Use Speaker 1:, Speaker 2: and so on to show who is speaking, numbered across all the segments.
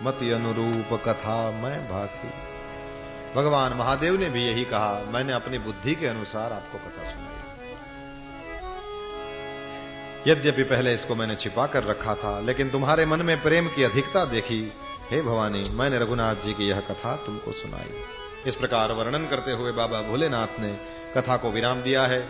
Speaker 1: मति अनुरूप कथा मैं भाकी। भगवान महादेव ने भी यही कहा, मैंने अपनी बुद्धि के अनुसार आपको कथा सुनाई। यद्यपि पहले इसको मैंने छिपा कर रखा था, लेकिन तुम्हारे मन में प्रेम की अधिकता देखी, हे भवानी, मैंने रघुनाथ जी की यह कथा तुमको सुनाई। इस प्रकार वर्णन करते हुए बाबा भोलेनाथ ने कथा को विराम दिया है।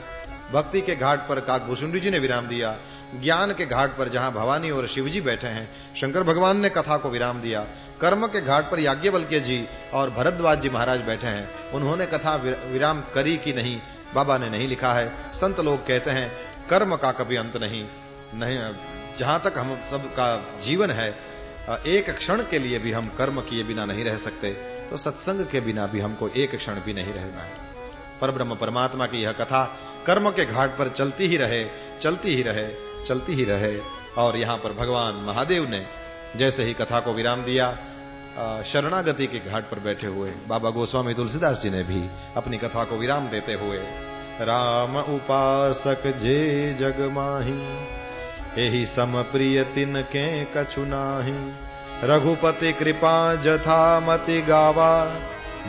Speaker 1: भक्ति के घाट पर काकभूषुंडी जी ने विराम दिया, ज्ञान के घाट पर जहां भवानी और शिवजी बैठे हैं शंकर भगवान ने कथा को विराम दिया। कर्म के घाट पर याज्ञवल्क्य जी और भरद्वाज जी महाराज बैठे हैं, उन्होंने कथा विराम करी कि नहीं बाबा ने नहीं लिखा है। संत लोग कहते हैं कर्म का कभी अंत नहीं, जहां तक हम सब का जीवन है, एक क्षण के लिए भी हम कर्म किए बिना नहीं रह सकते, तो सत्संग के बिना भी हमको एक क्षण भी नहीं रहना है। परब्रह्म परमात्मा की यह कथा कर्म के घाट पर चलती ही रहे, चलती ही रहे, चलती ही रहे। और यहाँ पर भगवान महादेव ने जैसे ही कथा को विराम दिया, शरणागति के घाट पर बैठे हुए बाबा गोस्वामी तुलसीदास जी ने भी अपनी कथा को विराम देते हुए, राम उपासक जे जग माही, एहि सम प्रिय तिन के कछु नाही, रघुपति कृपा जथा मति गावा,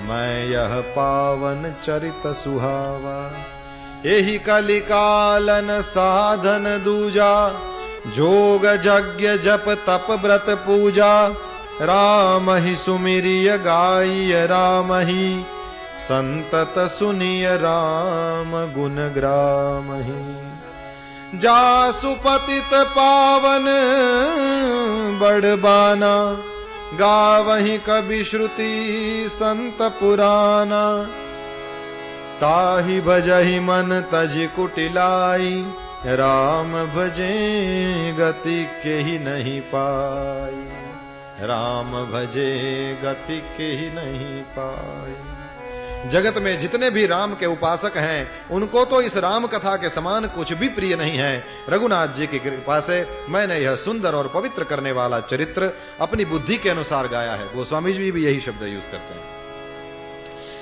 Speaker 1: मैं यह पावन चरित सुहावा, एहि कलिकालन साधन दूजा, जोग यज्ञ जप तप व्रत पूजा, राम ही सुमिरिय गाय राम ही, संतत सुनिय राम गुण ग्राम ही, जासु पतित पावन बड़बाना, गावहि कवि श्रुति संत पुराना, ताहि भजहि मन तजि कुटिलाई, राम भजे गति के ही नहीं पाई, राम भजे गति के ही नहीं पाई। जगत में जितने भी राम के उपासक हैं, उनको तो इस राम कथा के समान कुछ भी प्रिय नहीं है। रघुनाथ जी की कृपा से मैंने यह सुंदर और पवित्र करने वाला चरित्र अपनी बुद्धि के अनुसार गाया है। गोस्वामी जी भी यही शब्द यूज करते हैं।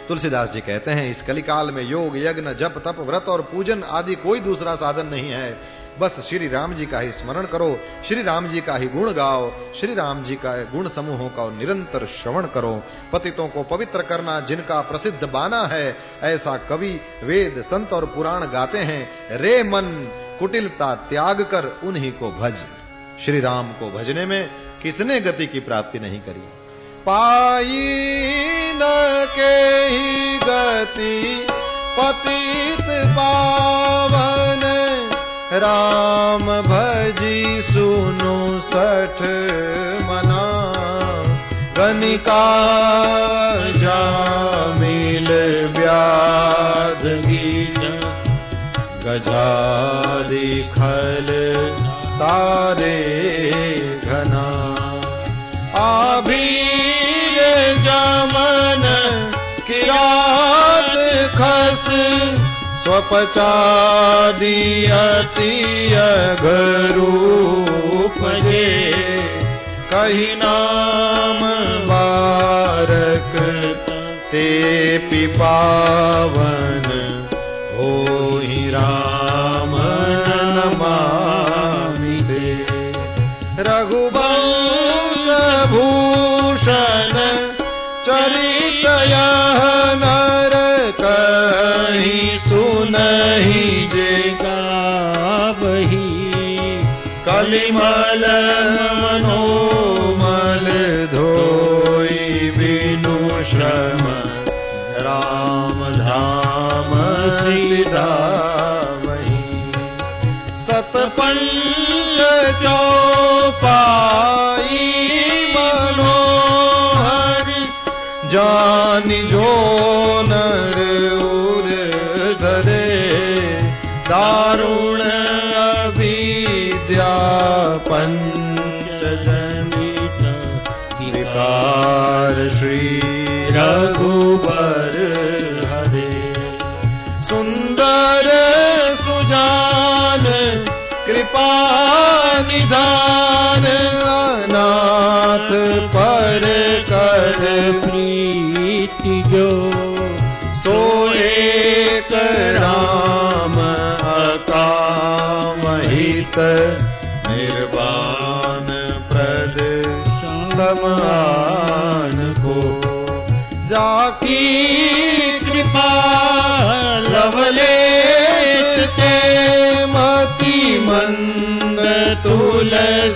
Speaker 1: तुलसीदास जी कहते हैं, इस कलिकाल में योग यज्ञ जप तप व्रत और पूजन आदि कोई दूसरा साधन नहीं है। बस श्री राम जी का ही स्मरण करो, श्री राम जी का ही गुण गाओ, श्री राम जी का गुण समूहों का निरंतर श्रवण करो। पतितों को पवित्र करना जिनका प्रसिद्ध बाना है, ऐसा कवि वेद संत और पुराण गाते हैं। रे मन कुटिलता त्याग कर उन्हीं को भज। श्री राम को भजने में किसने गति की प्राप्ति नहीं करी। पाई न के ही गति पतित पावन, राम भजी सुनु सठ मना, गनिका जामिल व्याध गीन, गजादि खल तारे घना, आभीर जमन किरात खस, स्वपचादि अति अघरूप जे, कही नाम बारक ते पिपावन, होहि राम नमामि ते। रघुवंश भूषण चरित यह नर, कहीं सुनहि जे गावहि, कलिमल मनोमल धोई बिनु श्रम, राम धाम सिधावहि। सतपंच चौपाई मनोहर, जानि जो नर उर धरे, दारुण अविद्या पंच जनित, विकार श्री रघुबर हरे। सुंदर सुजान कृपा निधान, अनाथ पर कर प्रीति जो, सो एक राम अकामहित, निर्वाण प्रद सम
Speaker 2: को,
Speaker 3: जाकी
Speaker 2: कृपा लवलेश ते
Speaker 3: मति
Speaker 2: मंद तुलसीदास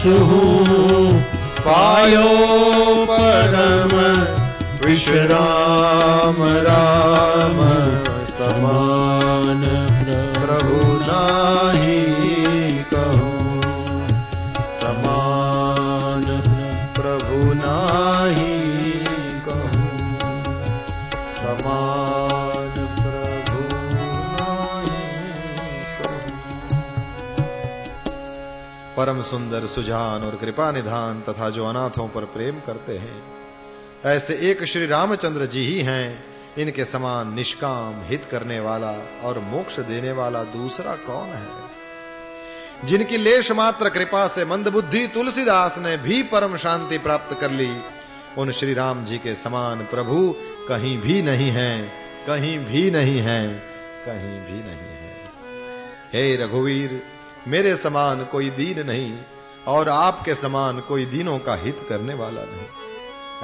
Speaker 2: हूँ,
Speaker 3: पायो परम विश्राम राम
Speaker 2: समान
Speaker 3: प्रभु नाही कहूँ,
Speaker 2: समान
Speaker 3: प्रभु नाही कहूँ, समान प्रभु नाही कहूँ। परम सुंदर सुजान और कृपा निधान तथा जो अनाथों पर प्रेम करते हैं, ऐसे एक श्री रामचंद्र जी ही हैं। इनके समान निष्काम हित करने वाला और मोक्ष देने वाला दूसरा कौन है? जिनकी लेश मात्र कृपा से मंदबुद्धि तुलसीदास ने भी परम शांति प्राप्त कर ली, उन श्री राम जी के समान प्रभु कहीं भी नहीं हैं, कहीं भी नहीं हैं, कहीं भी नहीं है। हे रघुवीर, मेरे समान कोई दीन नहीं और आपके समान कोई दीनों का हित करने वाला नहीं।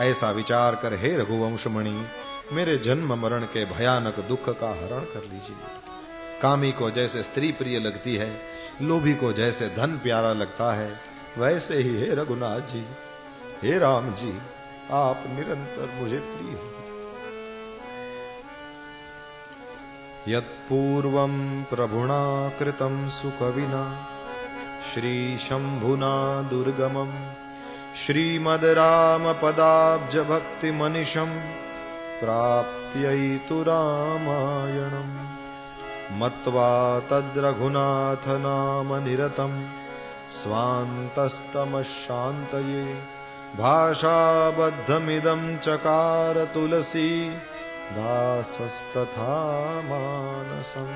Speaker 3: ऐसा विचार कर हे रघुवंशमणि, मेरे जन्म मरण के भयानक दुख का हरण कर लीजिए। कामी को जैसे स्त्री प्रिय लगती है, लोभी को जैसे धन प्यारा लगता है, वैसे ही हे रघुनाथ जी, हे राम जी, आप निरंतर मुझे प्रिय हैं। यत्पूर्वं प्रभुना कृतं सुकविना श्रीशंभुना दुर्गमम् श्रीमद् रामपदाब्ज भक्ति मनिषं प्राप्त्यैतु रामायणम् मत्वा तद्रघुनाथ नाम निरतं स्वान्तस्तमशान्तये भाषाबद्धमिदं चकार तुलसी दासस्तथा मानसम्।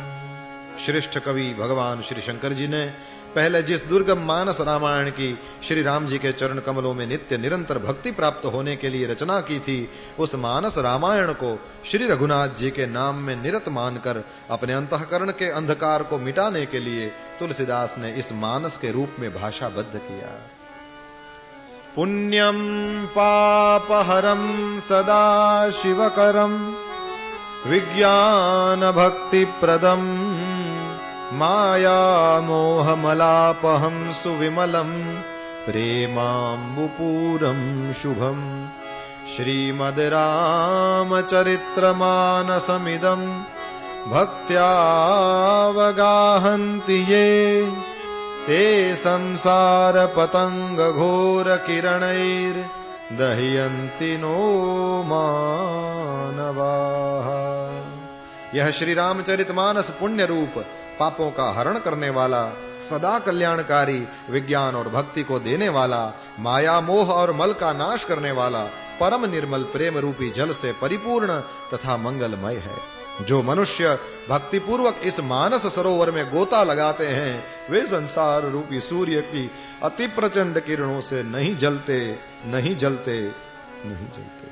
Speaker 3: श्रेष्ठ कवि भगवान श्री शंकर जी ने पहले जिस दुर्गम मानस रामायण की श्री राम जी के चरण कमलों में नित्य निरंतर भक्ति प्राप्त होने के लिए रचना की थी, उस मानस रामायण को श्री रघुनाथ जी के नाम में निरत मानकर अपने अंतःकरण के अंधकार को मिटाने के लिए तुलसीदास ने इस मानस के रूप में भाषाबद्ध किया। पुण्यम पापहरम सदा शिवकरम विज्ञान भक्ति प्रदम माया मोहमलापहं सुविमलं प्रेमाम्बुपूरं शुभं श्रीमद् रामचरित्रमानसमिदं भक्त्यावगाहन्ति ये ते संसार पतंग घोर किरणैर्दह्यन्ति नो मानवाः। यह श्री रामचरितमानस पुण्य रूप पापों का हरण करने वाला, सदा कल्याणकारी, विज्ञान और भक्ति को देने वाला, माया मोह और मल का नाश करने वाला, परम निर्मल प्रेम रूपी जल से परिपूर्ण तथा मंगलमय है। जो मनुष्य भक्ति पूर्वक इस मानस सरोवर में गोता लगाते हैं, वे संसार रूपी सूर्य की अति प्रचंड किरणों से नहीं जलते, नहीं जलते, नहीं जलते।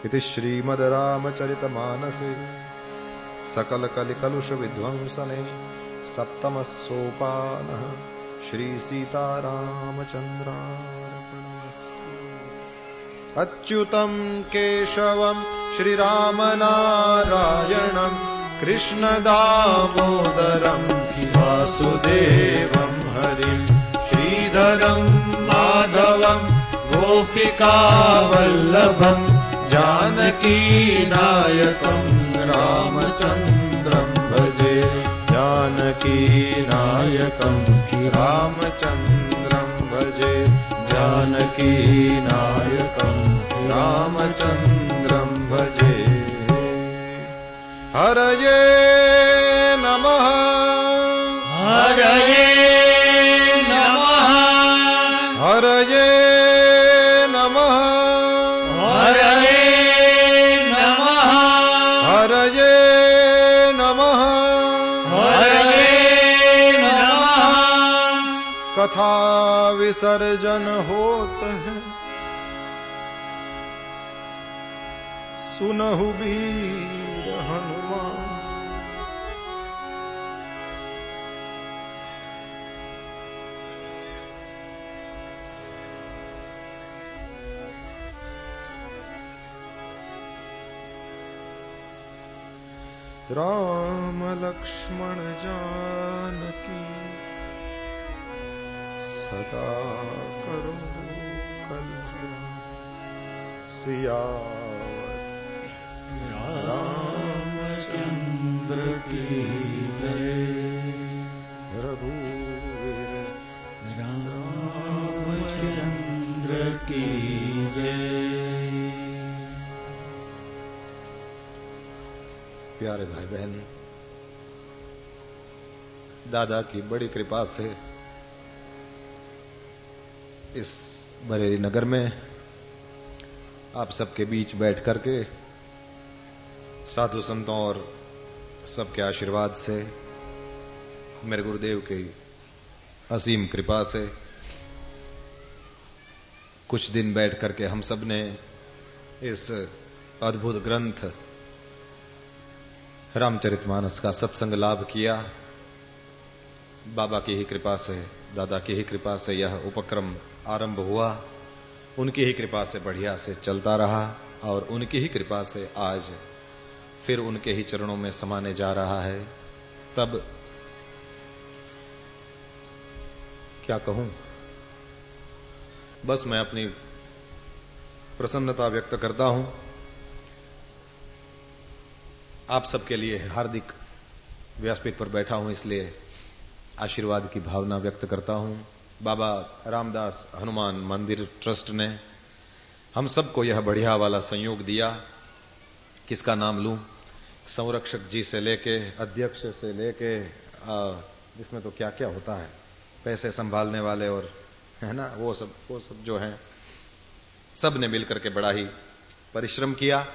Speaker 3: इति श्रीमद् रामचरितमानसे सकल कलिकलुष विध्वंसने सप्तम सोपानः श्री सीतारामचंद्रार्पणमस्तु। अच्युतं केशवं श्रीरामनारायणं कृष्ण दामोदरं वासुदेवं हरिं श्रीधरं माधवं गोपिकावल्लभं जानकी नायकं रामचन्द्रं भजे। जानकी नायकं रामचन्द्रं भजे। जानकी नायकं रामचन्द्रं भजे। हरये नमः।
Speaker 2: हरये नमः।
Speaker 3: हरये नमः।
Speaker 2: हरये नमः।
Speaker 3: हरये नमः।
Speaker 2: हरये नमः।
Speaker 3: कथा विसर्जन होत है, सुनहु वीर हनुमान।
Speaker 1: राम लक्ष्मण जानकी सदा करो कल्याण। सियावत
Speaker 2: रामचंद्र की जय।
Speaker 1: रघुवीर
Speaker 2: रामचंद्र की जय।
Speaker 1: प्यारे भाई बहन, दादा की बड़ी कृपा से इस बरेली नगर में आप सबके बीच बैठ करके साधु संतों और सबके आशीर्वाद से, मेरे गुरुदेव की असीम कृपा से कुछ दिन बैठ करके हम सब ने इस अद्भुत ग्रंथ रामचरितमानस का सत्संग लाभ किया। बाबा की ही कृपा से, दादा की ही कृपा से यह उपक्रम आरंभ हुआ। उनकी ही कृपा से बढ़िया से चलता रहा और उनकी ही कृपा से आज फिर उनके ही चरणों में समाने जा रहा है। तब क्या कहूं, बस मैं अपनी प्रसन्नता व्यक्त करता हूं। आप सबके लिए हार्दिक व्यासपीठ पर बैठा हूं, इसलिए आशीर्वाद की भावना व्यक्त करता हूं। बाबा रामदास हनुमान मंदिर ट्रस्ट ने हम सबको यह बढ़िया वाला संयोग दिया। किसका नाम लूं? संरक्षक जी से लेके, अध्यक्ष से लेके, इसमें तो क्या क्या होता है, पैसे संभालने वाले और है ना, वो सब जो है, सब ने मिलकर के बड़ा ही परिश्रम किया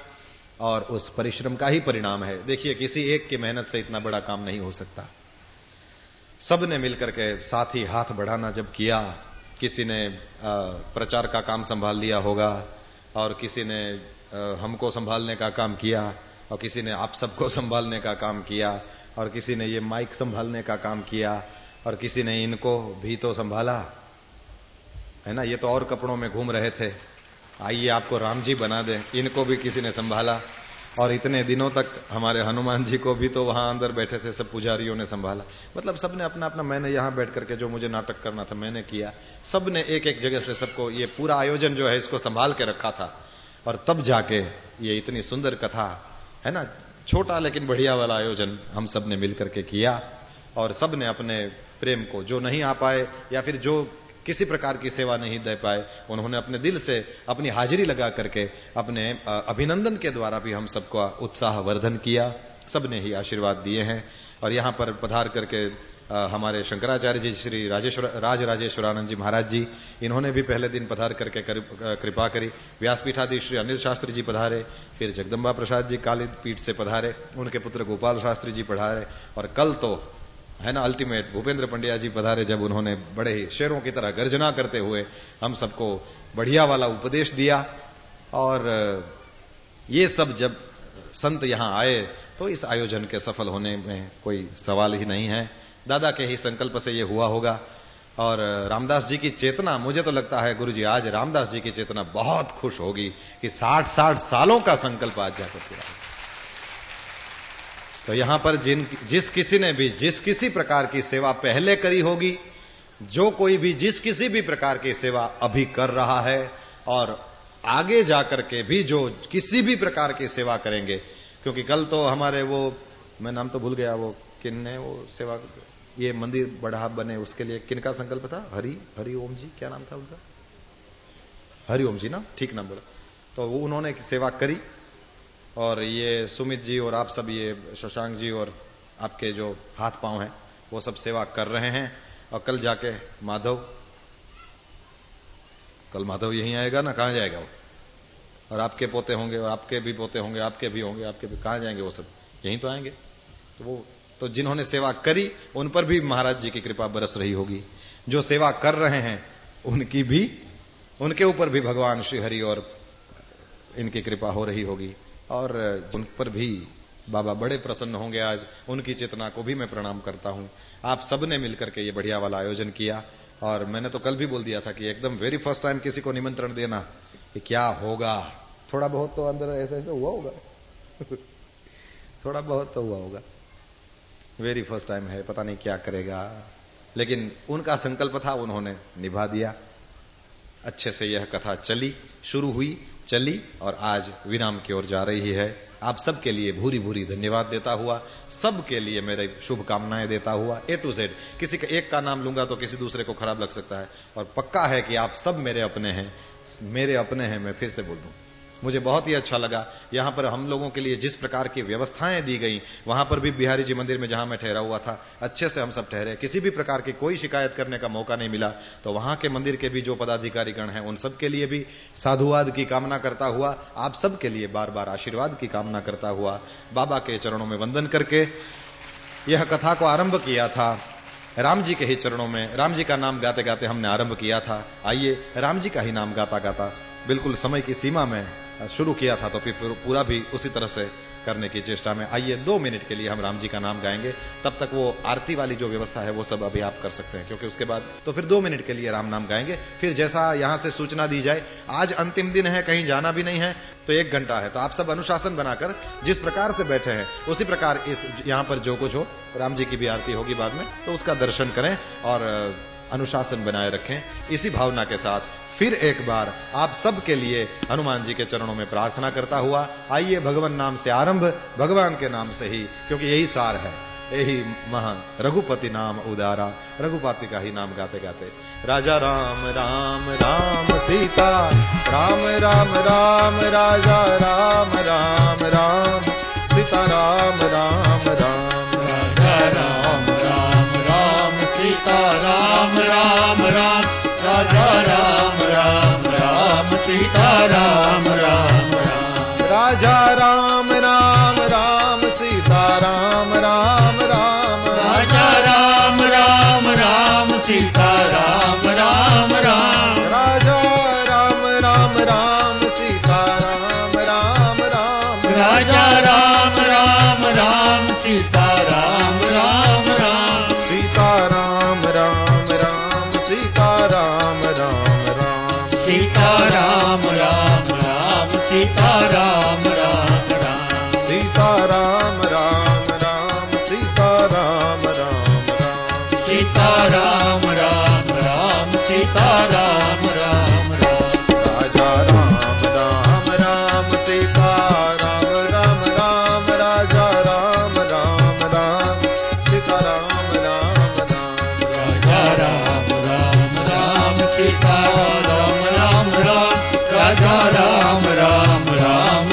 Speaker 1: और उस परिश्रम का ही परिणाम है। देखिए, किसी एक की मेहनत से इतना बड़ा काम नहीं हो सकता। सब ने मिलकर के साथ ही हाथ बढ़ाना जब किया, किसी ने प्रचार का काम संभाल लिया होगा और किसी ने हमको संभालने का काम किया और किसी ने आप सबको संभालने का काम किया और किसी ने ये माइक संभालने का काम किया और किसी ने इनको भी तो संभाला, है ना। ये तो और कपड़ों में घूम रहे थे, आइए आपको राम जी बना दें, इनको भी किसी ने संभाला। और इतने दिनों तक हमारे हनुमान जी को भी तो वहां अंदर बैठे थे सब पुजारियों ने संभाला। मतलब सबने अपना अपना, मैंने यहां बैठ करके जो मुझे नाटक करना था मैंने किया, सबने एक एक जगह से सबको ये पूरा आयोजन जो है इसको संभाल के रखा था। और तब जाके ये इतनी सुंदर कथा, है ना, छोटा लेकिन बढ़िया वाला आयोजन हम सब ने मिलकर के किया। और सब ने अपने प्रेम को, जो नहीं आ पाए या फिर जो किसी प्रकार की सेवा नहीं दे पाए, उन्होंने अपने दिल से अपनी हाजिरी लगा करके अपने अभिनंदन के द्वारा भी हम सबका उत्साह वर्धन किया। सबने ही आशीर्वाद दिए हैं। और यहाँ पर पधार करके हमारे शंकराचार्य जी श्री राजराजेश्वरानंद जी महाराज जी, इन्होंने भी पहले दिन पधार करके कृपा करी। व्यासपीठाधीश श्री अनिल शास्त्री जी पधारे, फिर जगदम्बा प्रसाद जी काली पीठ से पधारे, उनके पुत्र गोपाल शास्त्री जी पधारे, और कल तो है ना अल्टीमेट भूपेंद्र पंड्या जी पधारे, जब उन्होंने बड़े ही शेरों की तरह गर्जना करते हुए हम सबको बढ़िया वाला उपदेश दिया। और ये सब जब संत यहाँ आए तो इस आयोजन के सफल होने में कोई सवाल ही नहीं है। दादा के ही संकल्प से ये हुआ होगा। और रामदास जी की चेतना, मुझे तो लगता है गुरुजी आज रामदास जी की चेतना बहुत खुश होगी कि 60 सालों का संकल्प आज जाकर पूरा। तो यहां पर जिस किसी ने भी जिस किसी प्रकार की सेवा पहले करी होगी, जो कोई भी जिस किसी भी प्रकार की सेवा अभी कर रहा है और आगे जाकर के भी जो किसी भी प्रकार की सेवा करेंगे, क्योंकि कल तो हमारे वो, मैं नाम तो भूल गया, वो किन्ने वो सेवा, ये मंदिर बढ़ा बने उसके लिए किनका संकल्प था? हरि ओम जी, क्या नाम था उनका? हरि ओम जी ना, ठीक नाम बोला। तो वो उन्होंने सेवा करी और ये सुमित जी और आप सब, ये शशांक जी और आपके जो हाथ पांव हैं वो सब सेवा कर रहे हैं। और कल जाके माधव यहीं आएगा ना, कहाँ जाएगा वो? और आपके पोते होंगे और आपके भी पोते होंगे, आपके भी होंगे, आपके भी, कहाँ जाएंगे वो सब? यहीं तो आएंगे। तो वो तो जिन्होंने सेवा करी उन पर भी महाराज जी की कृपा बरस रही होगी। जो सेवा कर रहे हैं उनकी भी, उनके ऊपर भी भगवान श्री हरि और इनकी कृपा हो रही होगी। और उन पर भी बाबा बड़े प्रसन्न होंगे आज। उनकी चेतना को भी मैं प्रणाम करता हूं। आप सबने मिलकर के ये बढ़िया वाला आयोजन किया। और मैंने तो कल भी बोल दिया था कि एकदम वेरी फर्स्ट टाइम किसी को निमंत्रण देना कि क्या होगा, थोड़ा बहुत तो अंदर ऐसा ऐसा हुआ होगा
Speaker 3: थोड़ा बहुत तो हुआ होगा, वेरी फर्स्ट टाइम है, पता नहीं क्या करेगा, लेकिन उनका संकल्प था, उन्होंने निभा दिया। अच्छे से यह कथा चली, शुरू हुई, चली और आज विराम की ओर जा रही है। आप सबके लिए भूरी भूरी धन्यवाद देता हुआ, सबके लिए मेरे शुभकामनाएं देता हुआ, A to Z। किसी का एक का नाम लूंगा तो किसी दूसरे को खराब लग सकता है, और पक्का है कि आप सब मेरे अपने हैं, मेरे अपने हैं। मैं फिर से बोल दूं, मुझे बहुत ही अच्छा लगा यहाँ पर हम लोगों के लिए जिस प्रकार की व्यवस्थाएं दी गई। वहां पर भी बिहारी जी मंदिर में जहां मैं ठहरा हुआ था, अच्छे से हम सब ठहरे, किसी भी प्रकार की कोई शिकायत करने का मौका नहीं मिला। तो वहां के मंदिर के भी जो पदाधिकारीगण हैं, उन सब के लिए भी साधुवाद की कामना करता हुआ, आप सबके लिए बार बार आशीर्वाद की कामना करता हुआ, बाबा के चरणों में वंदन करके यह कथा को आरंभ किया था। राम जी के ही चरणों में राम जी का नाम गाते गाते हमने आरंभ किया था। आइए राम जी का ही नाम गाता गाता बिल्कुल समय की सीमा में शुरू किया था, तो फिर पूरा भी उसी तरह से करने की चेष्टा में। आइए 2 मिनट के लिए हम राम जी का नाम गाएंगे, तब तक वो आरती वाली जो व्यवस्था है वो सब अभी आप कर सकते हैं, क्योंकि उसके बाद तो फिर 2 मिनट के लिए राम नाम गाएंगे। फिर जैसा यहाँ से सूचना दी जाए, आज अंतिम दिन है, कहीं जाना भी नहीं है, तो 1 घंटा है, तो आप सब अनुशासन बनाकर जिस प्रकार से बैठे हैं उसी प्रकार इस यहाँ पर जो कुछ हो, राम जी की भी आरती होगी बाद में, तो उसका दर्शन करें और अनुशासन बनाए रखें। इसी भावना के साथ फिर एक बार आप सब के लिए हनुमान जी के चरणों में प्रार्थना करता हुआ आइए भगवान नाम से आरंभ, भगवान के नाम से ही, क्योंकि यही सार है, यही महान रघुपति नाम उदारा, रघुपति का ही नाम गाते गाते राजा राम राम राम सीता राम राम राम राजा राम राम राम सीता राम राम राम
Speaker 2: राजा राम राम राम सीता राम राम राम राजा राम राम राम सीता राम राम राम
Speaker 3: राजा राम राम राम सीता राम राम राम
Speaker 2: राजा राम राम राम सीता राम राम राम
Speaker 3: राजा राम राम राम सीता राम राम राम
Speaker 2: राजा राम राम राम सीता राम राम राम
Speaker 3: सीता राम राम राम सीता राम राम राम
Speaker 2: सीता राम राम राम सीता राम राम राम
Speaker 3: सीता राम राम राम सीता राम राम राम
Speaker 2: सीता राम राम राम सीता राम राम राम
Speaker 3: राजा राम राम राम सीता राम राम राम राजा राम राम राम सीता राम राम राम
Speaker 2: राजा राम राम राम सीता राम राम राम राजा राम राम राम